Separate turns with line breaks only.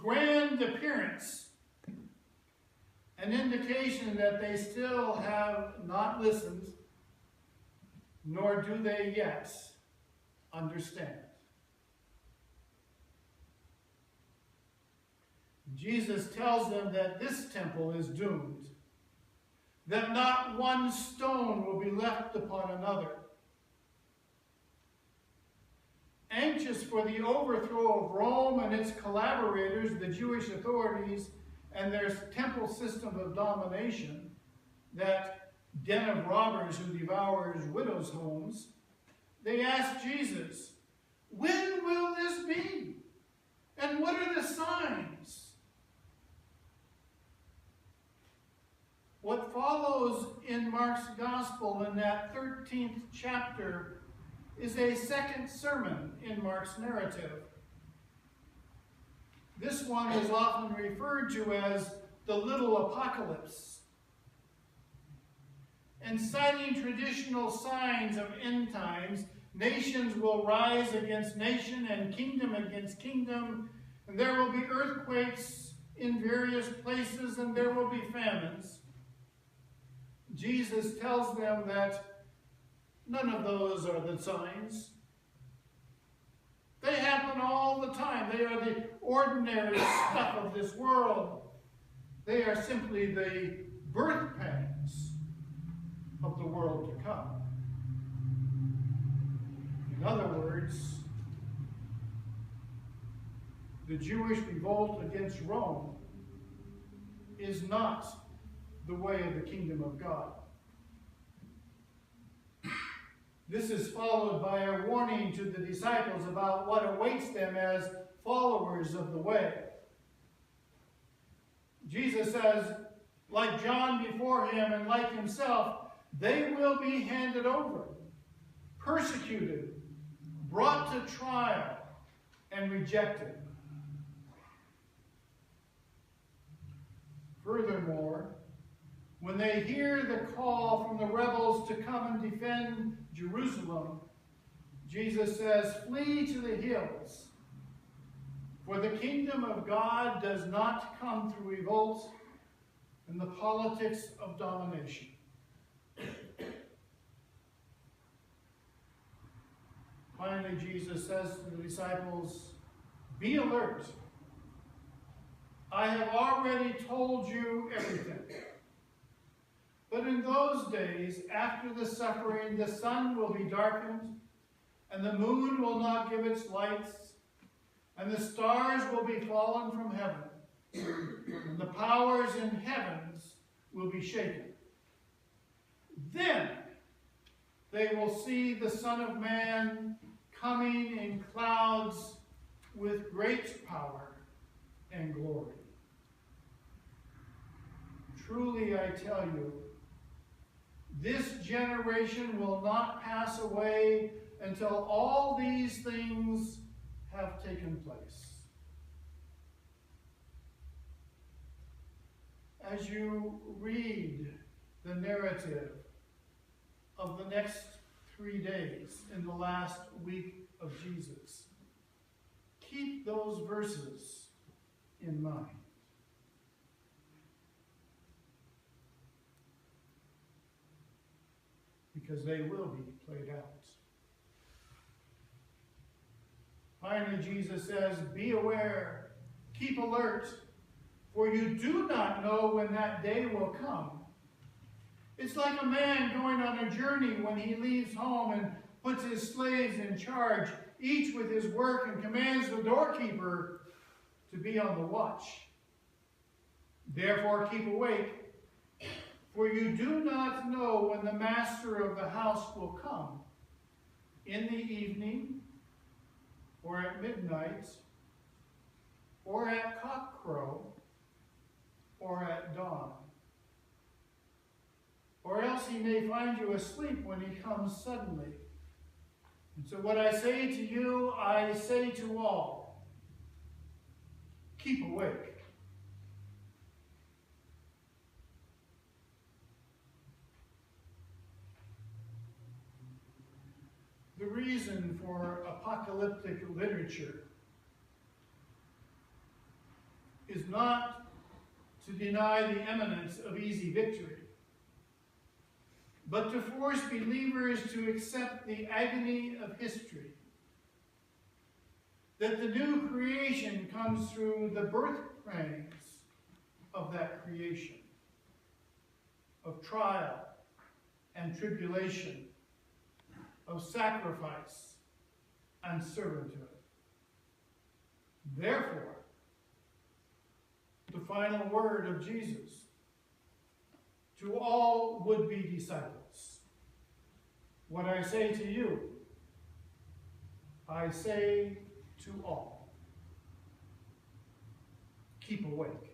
grand appearance an indication that they still have not listened, nor do they yet understand. Jesus tells them that this temple is doomed, that not one stone will be left upon another. Anxious for the overthrow of Rome and its collaborators, the Jewish authorities, and their temple system of domination, that den of robbers who devours widows' homes, they asked Jesus, "When will this be? And what are the signs?" What follows in Mark's Gospel in that 13th chapter is a second sermon in Mark's narrative. This one is often referred to as the Little Apocalypse. And citing traditional signs of end times, nations will rise against nation and kingdom against kingdom, and there will be earthquakes in various places, and there will be famines. Jesus tells them that none of those are the signs. They happen all the time. They are the ordinary stuff of this world. They are simply the birth pangs of the world to come. In other words, the Jewish revolt against Rome is not the way of the kingdom of God. This is followed by a warning to the disciples about what awaits them as followers of the way. Jesus says, like John before him and like himself, they will be handed over, persecuted, brought to trial, and rejected. Furthermore, when they hear the call from the rebels to come and defend Jerusalem, Jesus says, "Flee to the hills, for the kingdom of God does not come through revolt and the politics of domination." Finally, Jesus says to the disciples, "Be alert. I have already told you everything. But in those days, after the suffering, the sun will be darkened, and the moon will not give its lights, and the stars will be fallen from heaven, and the powers in heavens will be shaken. Then they will see the Son of Man coming in clouds with great power and glory. Truly I tell you, this generation will not pass away until all these things have taken place." As you read the narrative of the next 3 days in the last week of Jesus, keep those verses in mind. Because they will be played out. Finally, Jesus says, "Be aware, keep alert, for you do not know when that day will come. It's like a man going on a journey when he leaves home and puts his slaves in charge, each with his work, and commands the doorkeeper to be on the watch. Therefore keep awake, for you do not know when the master of the house will come, in the evening, or at midnight, or at cockcrow, or at dawn. Or else he may find you asleep when he comes suddenly. And so what I say to you, I say to all, keep awake." The reason for apocalyptic literature is not to deny the imminence of easy victory, but to force believers to accept the agony of history, that the new creation comes through the birth pangs of that creation, of trial and tribulation, of sacrifice and servanthood. Therefore, the final word of Jesus to all would-be disciples: what I say to you, I say to all. Keep awake.